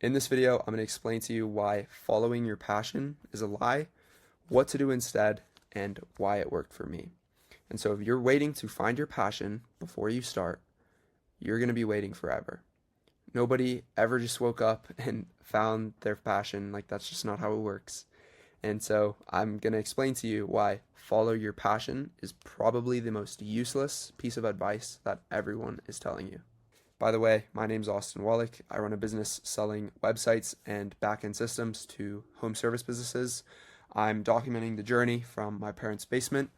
In this video, I'm going to explain to you why following your passion is a lie, what to do instead, and why it worked for me. And so if you're waiting to find your passion before you start, you're going to be waiting forever. Nobody ever just woke up and found their passion. Like, that's just not how it works. And so I'm going to explain to you why follow your passion is probably the most useless piece of advice that everyone is telling you. By the way, my name's Austin Wallach. I run a business selling websites and back-end systems to home service businesses. I'm documenting the journey from my parents' basement.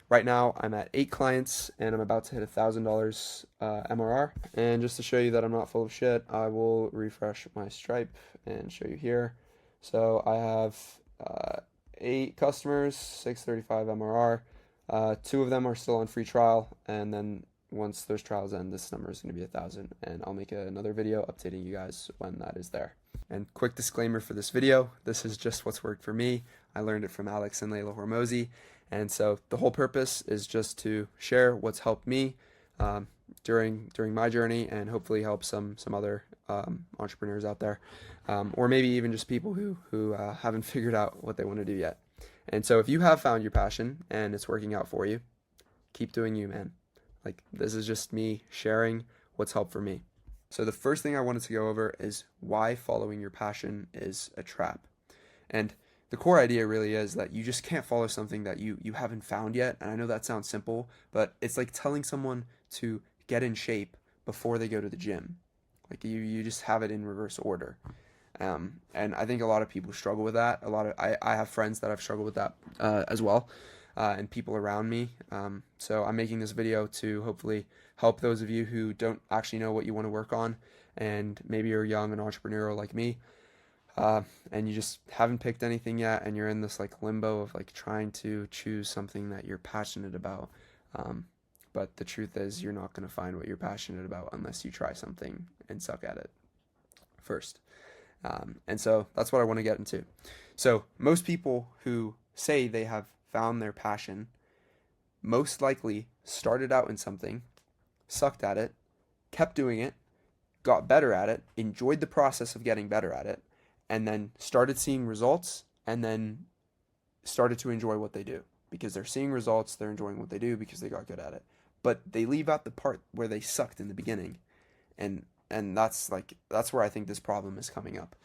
Right now, I'm at 8 clients, and I'm about to hit $1,000 MRR. And just to show you that I'm not full of shit, I will refresh my Stripe and show you here. So I have 8 customers, 635 MRR. 2 of them are still on free trial, and then once those trials end, this number is going to be 1,000, and I'll make another video updating you guys when that is there. And quick disclaimer for this video, this is just what's worked for me. I learned it from Alex and Layla Hormozi, and so the whole purpose is just to share what's helped me during my journey, and hopefully help some other entrepreneurs out there, or maybe even just people who haven't figured out what they want to do yet. And so if you have found your passion and it's working out for you, keep doing you, man. Like, this is just me sharing what's helped for me. So the first thing I wanted to go over is why following your passion is a trap. And the core idea really is that you just can't follow something that you haven't found yet. And I know that sounds simple, but it's like telling someone to get in shape before they go to the gym. Like, you just have it in reverse order. And I think a lot of people struggle with that. I have friends that have struggled with that as well. And people around me. So I'm making this video to hopefully help those of you who don't actually know what you want to work on, and maybe you're young and entrepreneurial like me, and you just haven't picked anything yet, and you're in this like limbo of like trying to choose something that you're passionate about. But the truth is, you're not going to find what you're passionate about unless you try something and suck at it first. And so that's what I want to get into. So most people who say they have found their passion most likely started out in something, sucked at it, kept doing it, got better at it, enjoyed the process of getting better at it, and then started seeing results, and then started to enjoy what they do. Because they're seeing results, they're enjoying what they do because they got good at it. But they leave out the part where they sucked in the beginning. And that's where I think this problem is coming up.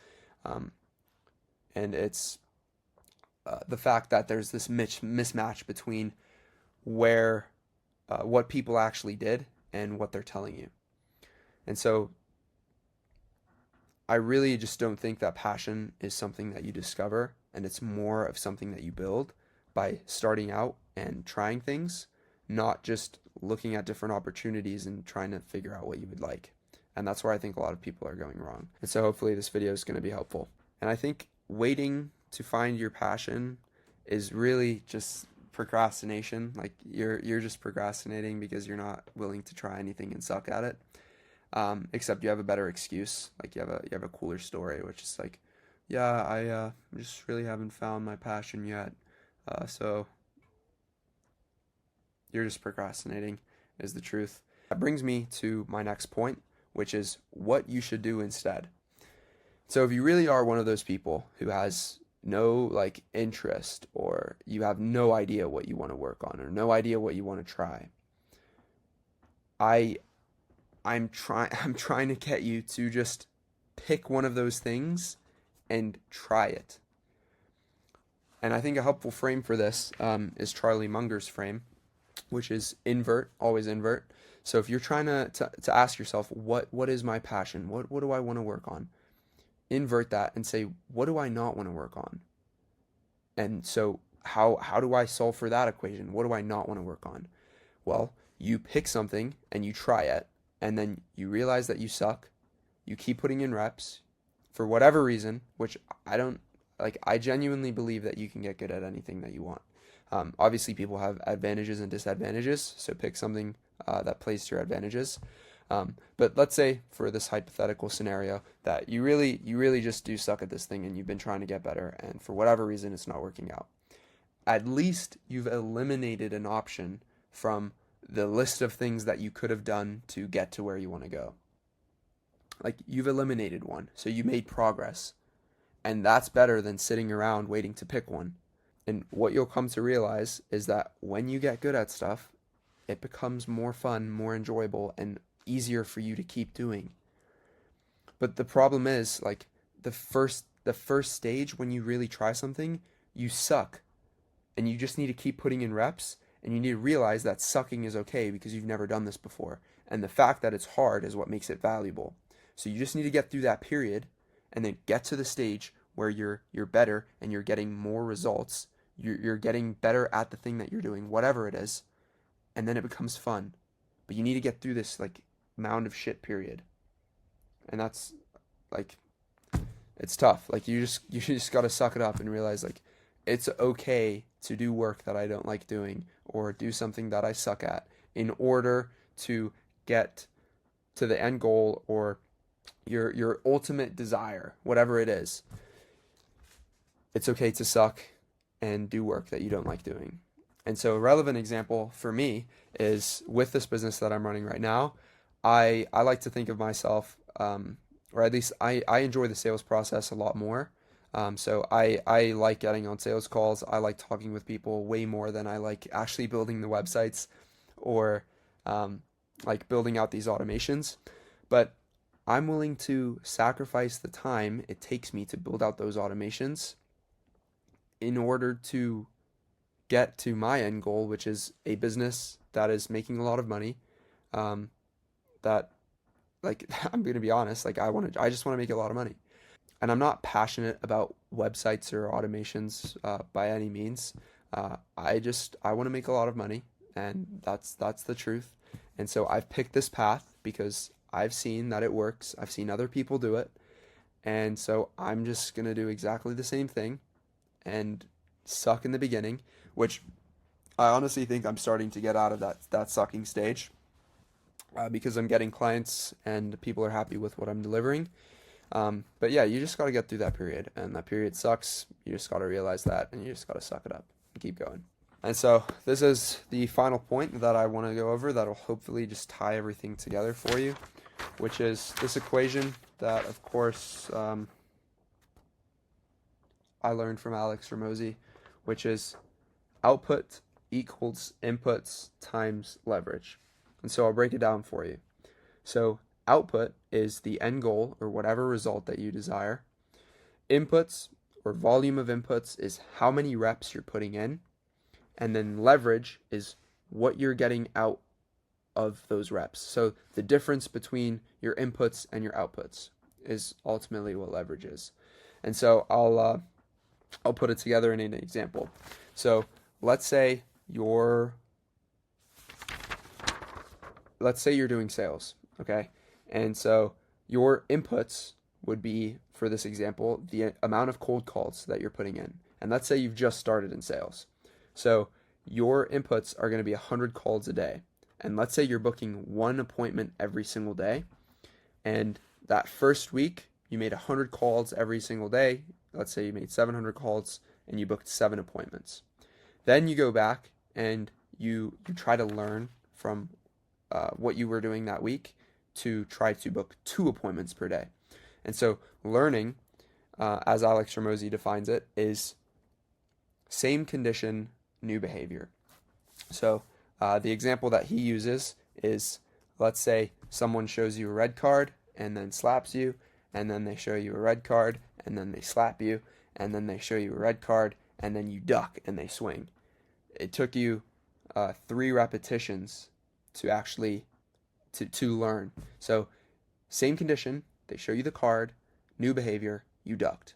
And it's the fact that there's this mismatch between where what people actually did and what they're telling you. And so I really just don't think that passion is something that you discover, and it's more of something that you build by starting out and trying things, not just looking at different opportunities and trying to figure out what you would like. And that's where I think a lot of people are going wrong. And so hopefully this video is going to be helpful. And I think waiting to find your passion is really just procrastination. Like, you're just procrastinating because you're not willing to try anything and suck at it. Except you have a better excuse. Like, you have a cooler story, which is like, yeah, I just really haven't found my passion yet. So you're just procrastinating is the truth. That brings me to my next point, which is what you should do instead. So if you really are one of those people who has no like interest, or you have no idea what you want to work on, or no idea what you want to try, I'm trying to get you to just pick one of those things and try it. And I think a helpful frame for this is Charlie Munger's frame, which is invert, always invert. So if you're trying to ask yourself, what is my passion? What do I want to work on? Invert that and say, what do I not want to work on? And so how do I solve for that equation? What do I not want to work on? Well, you pick something and you try it, and then you realize that you suck. You keep putting in reps for whatever reason, which I genuinely believe that you can get good at anything that you want. Obviously, people have advantages and disadvantages, so pick something that plays to your advantages. But let's say for this hypothetical scenario that you really just do suck at this thing, and you've been trying to get better, and for whatever reason it's not working out. At least you've eliminated an option from the list of things that you could have done to get to where you want to go. Like, you've eliminated one, so you made progress. And that's better than sitting around waiting to pick one. And what you'll come to realize is that when you get good at stuff, it becomes more fun, more enjoyable, and easier for you to keep doing. But the problem is, like, the first stage when you really try something, you suck. And you just need to keep putting in reps, and you need to realize that sucking is okay because you've never done this before. And the fact that it's hard is what makes it valuable. So you just need to get through that period and then get to the stage where you're better and you're getting more results. You're getting better at the thing that you're doing, whatever it is, and then it becomes fun. But you need to get through this like mound of shit period. And that's like it's tough. Like you just got to suck it up and realize like it's okay to do work that I don't like doing or do something that I suck at in order to get to the end goal or your ultimate desire, whatever it is. It's okay to suck and do work that you don't like doing. And so a relevant example for me is with this business that I'm running right now, I like to think of myself, or at least I enjoy the sales process a lot more. So I like getting on sales calls. I like talking with people way more than I like actually building the websites or like building out these automations. But I'm willing to sacrifice the time it takes me to build out those automations in order to get to my end goal, which is a business that is making a lot of money. That like I'm gonna be honest, like I just want to make a lot of money. And I'm not passionate about websites or automations by any means. I want to make a lot of money, and that's the truth. And so I've picked this path because I've seen that it works. I've seen other people do it, and so I'm just gonna do exactly the same thing and suck in the beginning, which I honestly think I'm starting to get out of that sucking stage because I'm getting clients and people are happy with what I'm delivering. But yeah, you just got to get through that period, and that period sucks. You just got to realize that, and you just got to suck it up and keep going. And so this is the final point that I want to go over that will hopefully just tie everything together for you, which is this equation that, of course, I learned from Alex Hormozi, which is output equals inputs times leverage. And so I'll break it down for you. So output is the end goal or whatever result that you desire. Inputs or volume of inputs is how many reps you're putting in. And then leverage is what you're getting out of those reps. So the difference between your inputs and your outputs is ultimately what leverage is. And so I'll put it together in an example. So let's say you're doing sales, okay? And so your inputs would be, for this example, the amount of cold calls that you're putting in. And let's say you've just started in sales. So your inputs are going to be 100 calls a day. And let's say you're booking one appointment every single day. And that first week, you made 100 calls every single day. Let's say you made 700 calls and you booked 7 appointments. Then you go back and you try to learn from what you were doing that week to try to book 2 appointments per day. And so learning, as Alex Hormozi defines it, is same condition, new behavior. So the example that he uses is, let's say someone shows you a red card and then slaps you, and then they show you a red card and then they slap you, and then they show you a red card and then you duck and they swing. It took you 3 repetitions to actually to learn. So same condition, they show you the card, new behavior, you ducked.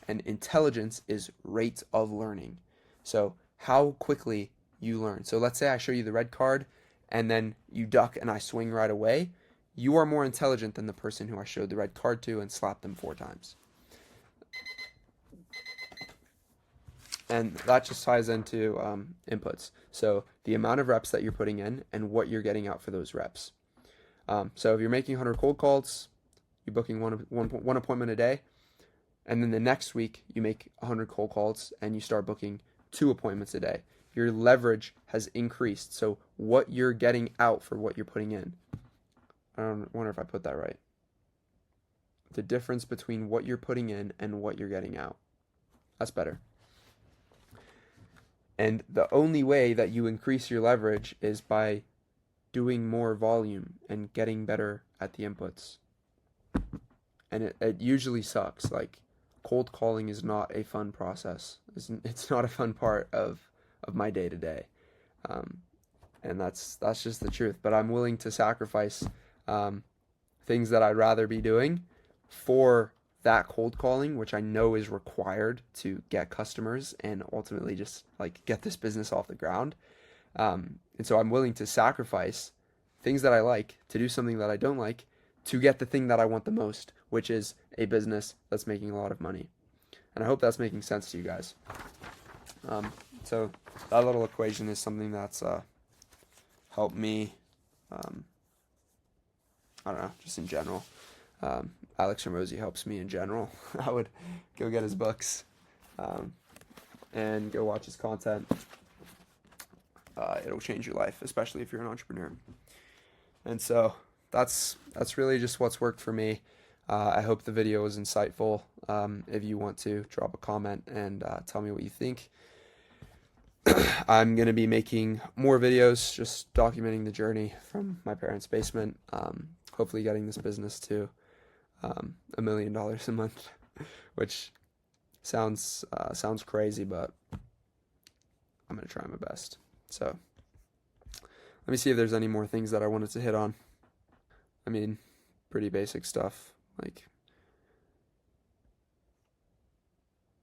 And intelligence is rate of learning. So how quickly you learn. So let's say I show you the red card and then you duck and I swing right away. You are more intelligent than the person who I showed the red card to and slapped them 4 times. And that just ties into inputs. So the amount of reps that you're putting in and what you're getting out for those reps. So if you're making 100 cold calls, you're booking one appointment a day, and then the next week you make 100 cold calls and you start booking 2 appointments a day. Your leverage has increased. So what you're getting out for what you're putting in. I wonder if I put that right. the difference between what you're putting in and what you're getting out. That's better. And the only way that you increase your leverage is by doing more volume and getting better at the inputs. And it usually sucks. Like, cold calling is not a fun process. It's not a fun part of my day to day. And that's just the truth. But I'm willing to sacrifice things that I'd rather be doing for that cold calling, which I know is required to get customers and ultimately just like get this business off the ground. And so I'm willing to sacrifice things that I like to do something that I don't like to get the thing that I want the most, which is a business that's making a lot of money. And I hope that's making sense to you guys. So that little equation is something that's helped me, I don't know, just in general. Alex Hormozi helps me in general. I would go get his books and go watch his content. It'll change your life, especially if you're an entrepreneur. And so that's really just what's worked for me. I hope the video was insightful. If you want to, drop a comment and tell me what you think. I'm going to be making more videos, just documenting the journey from my parents' basement. Hopefully getting this business to $1 million a month, which sounds crazy, but I'm going to try my best. So let me see if there's any more things that I wanted to hit on. I mean, pretty basic stuff. Like,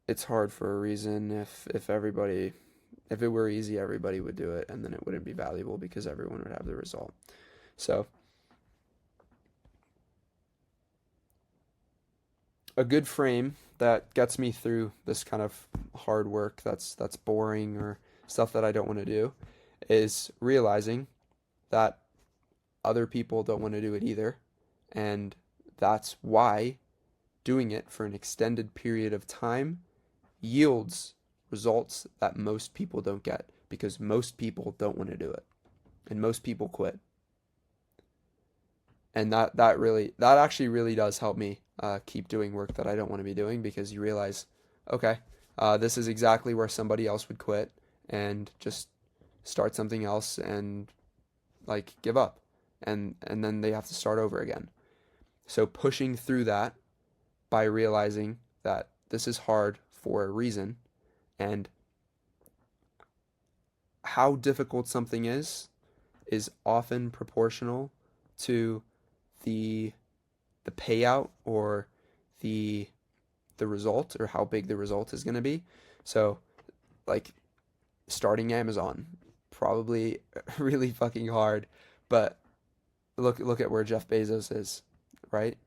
it's hard for a reason. If it were easy, everybody would do it, and then it wouldn't be valuable because everyone would have the result. So a good frame that gets me through this kind of hard work that's boring or stuff that I don't want to do is realizing that other people don't want to do it either, and that's why doing it for an extended period of time yields results that most people don't get, because most people don't want to do it and most people quit. And that actually really does help me keep doing work that I don't want to be doing, because you realize, okay, this is exactly where somebody else would quit and just start something else and like give up, and then they have to start over again. So pushing through that by realizing that this is hard for a reason, and how difficult something is often proportional to the payout or the result, or how big the result is going to be. So like starting Amazon, probably really fucking hard, but look at where Jeff Bezos is, right?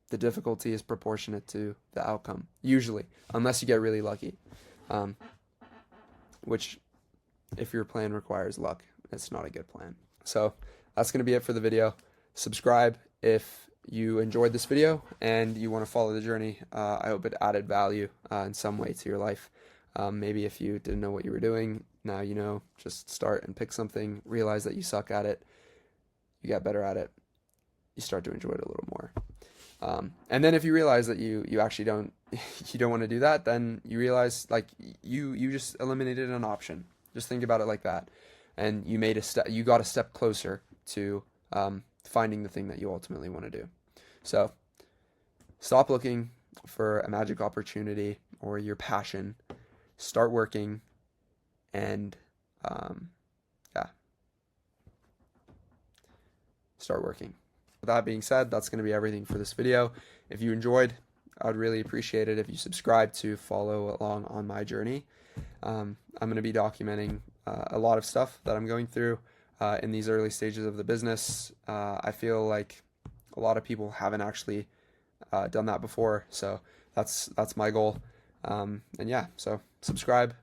The difficulty is proportionate to the outcome, usually, unless you get really lucky, which, if your plan requires luck, it's not a good plan. So that's going to be it for the video. Subscribe if you enjoyed this video and you want to follow the journey. I hope it added value in some way to your life. Maybe if you didn't know what you were doing, now you know. Just start and pick something, realize that you suck at it, you get better at it, you start to enjoy it a little more. And then if you realize that you actually don't want to do that, then you realize like you just eliminated an option. Just think about it like that, and you made you got a step closer to finding the thing that you ultimately want to do. So stop looking for a magic opportunity or your passion. Start working, and start working. With that being said, that's going to be everything for this video. If you enjoyed, I would really appreciate it if you subscribe to follow along on my journey. I'm going to be documenting a lot of stuff that I'm going through in these early stages of the business. I feel like a lot of people haven't actually done that before, so that's my goal. And yeah, so subscribe.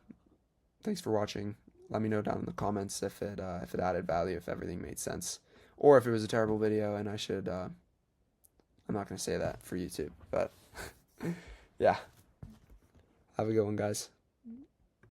Thanks for watching. Let me know down in the comments if it added value, if everything made sense, or if it was a terrible video and I should, I'm not going to say that for YouTube, but yeah. Have a good one, guys.